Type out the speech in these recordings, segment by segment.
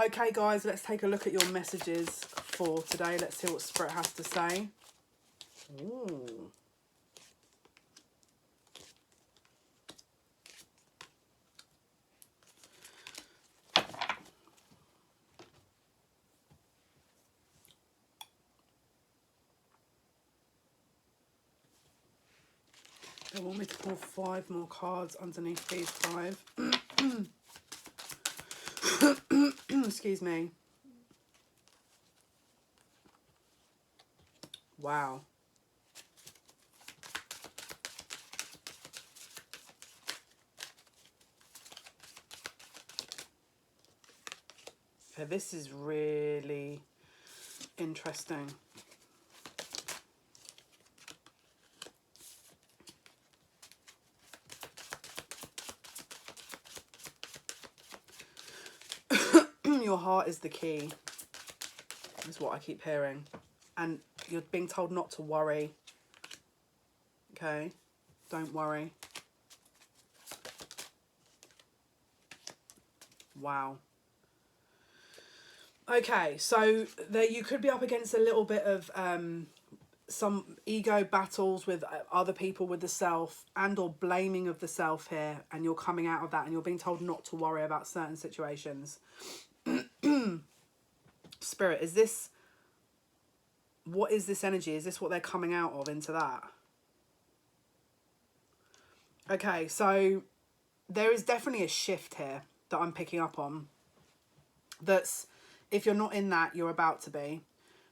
Okay, guys, let's take a look at your messages for today. Let's see what Spirit has to say. Ooh. They want me to pull 5 more cards underneath these 5. Excuse me. Wow. Okay, this is really interesting. Your heart is the key, is what I keep hearing. And you're being told not to worry. Okay? Don't worry. Wow. Okay, so there you could be up against a little bit of some ego battles with other people, with the self, and or blaming of the self here, and you're coming out of that and you're being told not to worry about certain situations. Spirit, is this, what is this energy? Is this what they're coming out of into that? Okay, so there is definitely a shift here that I'm picking up on. That's, if you're not in that, you're about to be.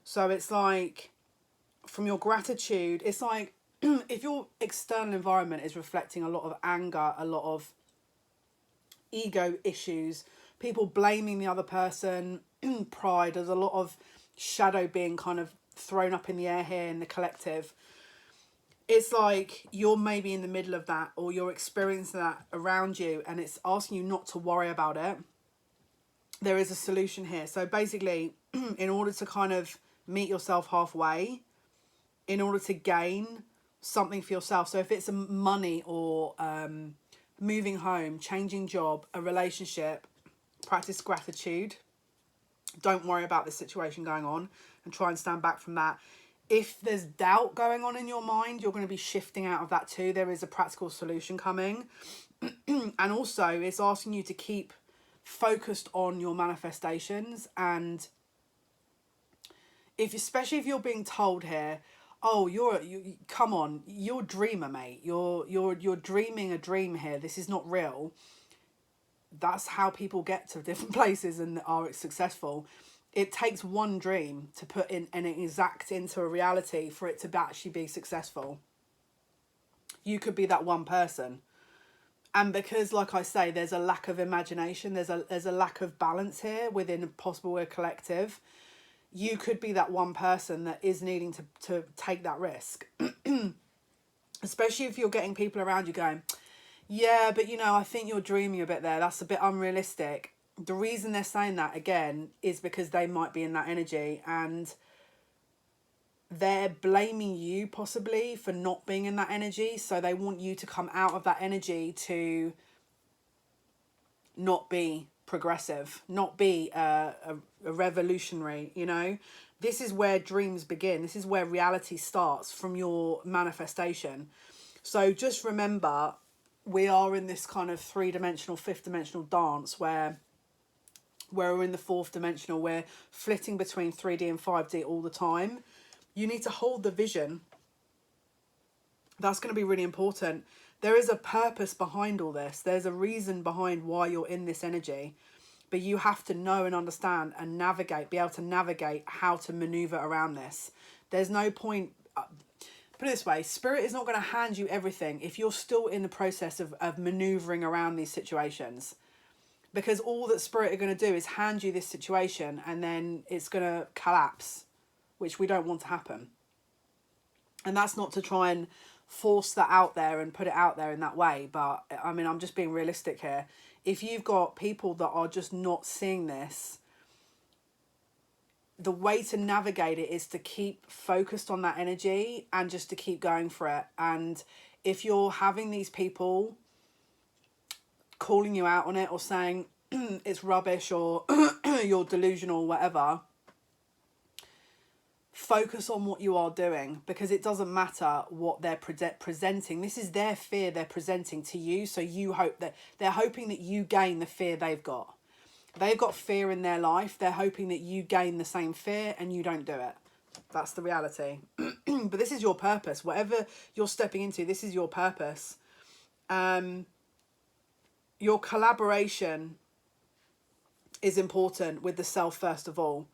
So it's like, from your gratitude, it's like, if your external environment is reflecting a lot of anger, a lot of ego issues, people blaming the other person, pride, there's a lot of shadow being kind of thrown up in the air here in the collective. It's like you're maybe in the middle of that, or you're experiencing that around you, and it's asking you not to worry about it. There is a solution here. So basically, in order to kind of meet yourself halfway, in order to gain something for yourself. So if it's money or moving home, changing job, a relationship, practice gratitude. Don't worry about the situation going on and try and stand back from that. If there's doubt going on in your mind, you're going to be shifting out of that too. There is a practical solution coming. And also it's asking you to keep focused on your manifestations. And especially if you're being told here, oh, you come on, you're a dreamer, mate. You're dreaming a dream here. This is not real. That's how people get to different places and are successful. It takes one dream to put in and exact into a reality for it to actually be successful. You could be that one person. And because, like I say, there's a lack of imagination, there's a lack of balance here within possible a collective. You could be that one person that is needing to take that risk. Especially if you're getting people around you going, yeah, but I think you're dreaming a bit there. That's a bit unrealistic. The reason they're saying that, again, is because they might be in that energy and they're blaming you possibly for not being in that energy. So they want you to come out of that energy to not be progressive, not be a revolutionary, This is where dreams begin. This is where reality starts, from your manifestation. So just remember, we are in this kind of 3-dimensional, 5th-dimensional dance where we're in the 4th dimensional. We're flitting between 3D and 5D all the time. You need to hold the vision. That's going to be really important. There is a purpose behind all this. There's a reason behind why you're in this energy. But you have to know and understand and navigate, be able to navigate how to maneuver around this. There's no point... Put it this way, Spirit is not going to hand you everything if you're still in the process of maneuvering around these situations. Because all that Spirit are going to do is hand you this situation and then it's going to collapse, which we don't want to happen. And that's not to try and force that out there and put it out there in that way. But, I mean, I'm just being realistic here. If you've got people that are just not seeing this, the way to navigate it is to keep focused on that energy and just to keep going for it. And if you're having these people calling you out on it or saying, it's rubbish or you're delusional, whatever. Focus on what you are doing, because it doesn't matter what they're presenting. This is their fear they're presenting to you. So you hope that they're hoping that you gain the fear they've got. They've got fear in their life. They're hoping that you gain the same fear and you don't do it. That's the reality. But this is your purpose. Whatever you're stepping into, this is your purpose. Your collaboration is important with the self first of all.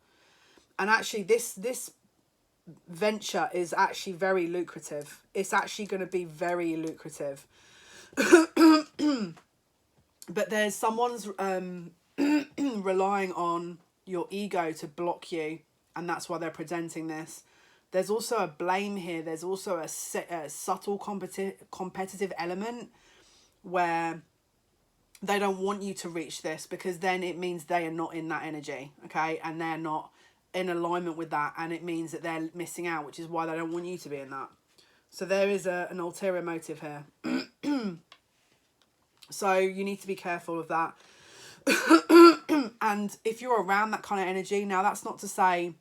And actually this venture is actually very lucrative. It's actually going to be very lucrative. But there's someone's relying on your ego to block you, and that's why they're presenting this. There's also a blame here. There's also a subtle competitive element where they don't want you to reach this, because then it means they are not in that energy, okay? And they're not in alignment with that, and it means that they're missing out, which is why they don't want you to be in that. So there is an ulterior motive here. So you need to be careful of that. And if you're around that kind of energy, now that's not to say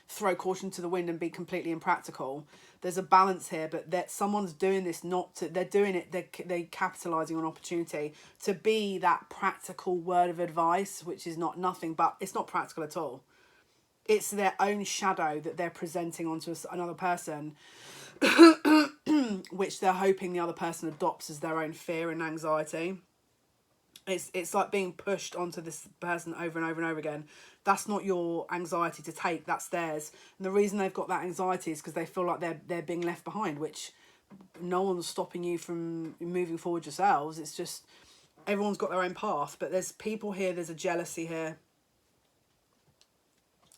throw caution to the wind and be completely impractical. There's a balance here, but that someone's doing this not to, they're doing it, they're capitalizing on opportunity to be that practical word of advice, which is not nothing, but it's not practical at all. It's their own shadow that they're presenting onto another person, which they're hoping the other person adopts as their own fear and anxiety. It's like being pushed onto this person over and over and over again. That's not your anxiety to take, that's theirs. And the reason they've got that anxiety is because they feel like they're being left behind, which no one's stopping you from moving forward yourselves. It's just everyone's got their own path. But there's people here, there's a jealousy here.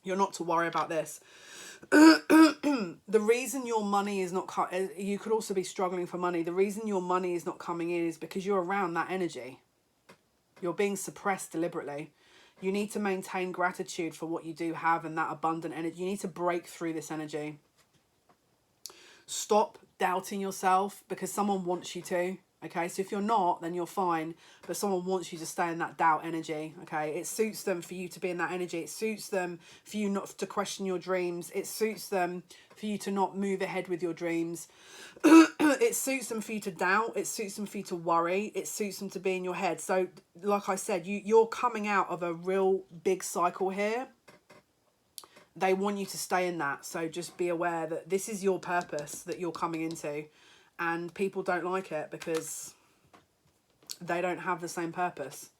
You're not to worry about this. The reason your money is not you could also be struggling for money. The reason your money is not coming in is because you're around that energy. You're being suppressed deliberately. You need to maintain gratitude for what you do have and that abundant energy. You need to break through this energy. Stop doubting yourself because someone wants you to. Okay, so if you're not, then you're fine. But someone wants you to stay in that doubt energy. Okay, it suits them for you to be in that energy. It suits them for you not to question your dreams. It suits them for you to not move ahead with your dreams. It suits them for you to doubt. It suits them for you to worry. It suits them to be in your head. So, like I said, you're coming out of a real big cycle here. They want you to stay in that. So just be aware that this is your purpose that you're coming into. And people don't like it because they don't have the same purpose.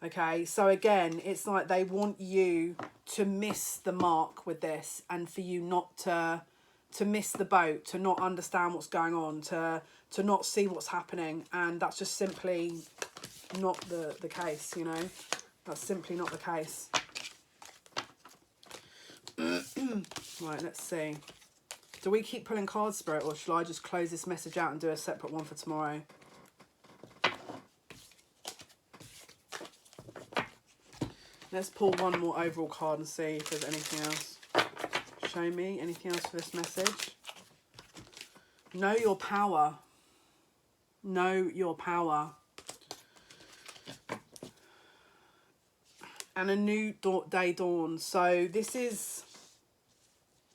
Okay, so again, it's like they want you to miss the mark with this, and for you not to miss the boat, to not understand what's going on, to not see what's happening. And that's just simply not the case, you know. That's simply not the case. Right, let's see. Do we keep pulling cards, Spirit, or shall I just close this message out and do a separate one for tomorrow? Let's pull one more overall card and see if there's anything else. Show me anything else for this message. Know your power. Know your power. And a new day dawns. So this is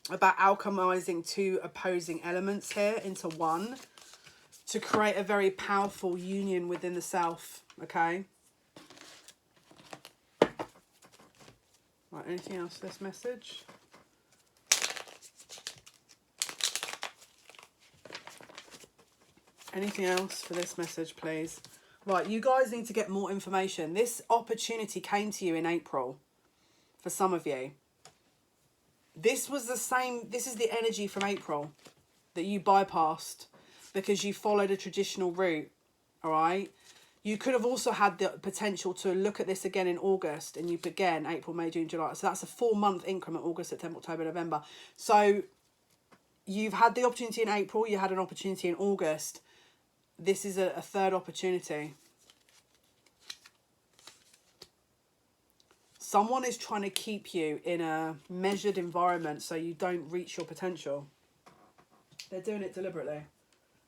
about alchemizing two opposing elements here into one to create a very powerful union within the self. Okay. Right, anything else for this message? Anything else for this message, please? Right, you guys need to get more information. This opportunity came to you in April for some of you. This was the same, this is the energy from April that you bypassed because you followed a traditional route, all right? You could have also had the potential to look at this again in August, and you again, April, May, June, July. So that's a 4-month increment, August, September, October, November. So you've had the opportunity in April, you had an opportunity in August. This is a third opportunity. Someone is trying to keep you in a measured environment so you don't reach your potential. They're doing it deliberately.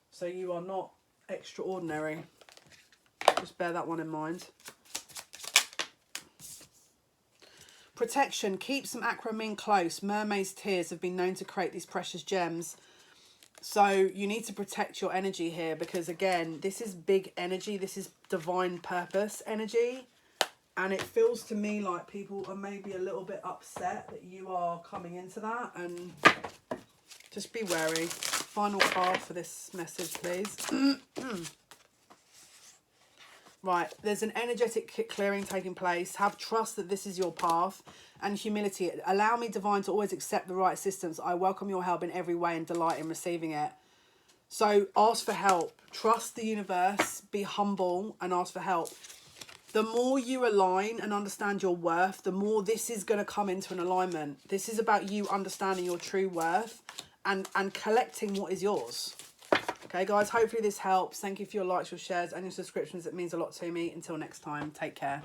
So you are not extraordinary. Just bear that one in mind. Protection. Keep some aquamarine close. Mermaid's tears have been known to create these precious gems. So you need to protect your energy here, because again, this is big energy. This is divine purpose energy. And it feels to me like people are maybe a little bit upset that you are coming into that. And just be wary. Final card for this message, please. Right, there's an energetic clearing taking place. Have trust that this is your path, and humility. Allow me, divine, to always accept the right assistance. I welcome your help in every way and delight in receiving it. So ask for help. Trust the universe. Be humble and ask for help. The more you align and understand your worth, the more this is going to come into an alignment. This is about you understanding your true worth and collecting what is yours. Okay, guys, hopefully this helps. Thank you for your likes, your shares, and your subscriptions. It means a lot to me. Until next time, take care.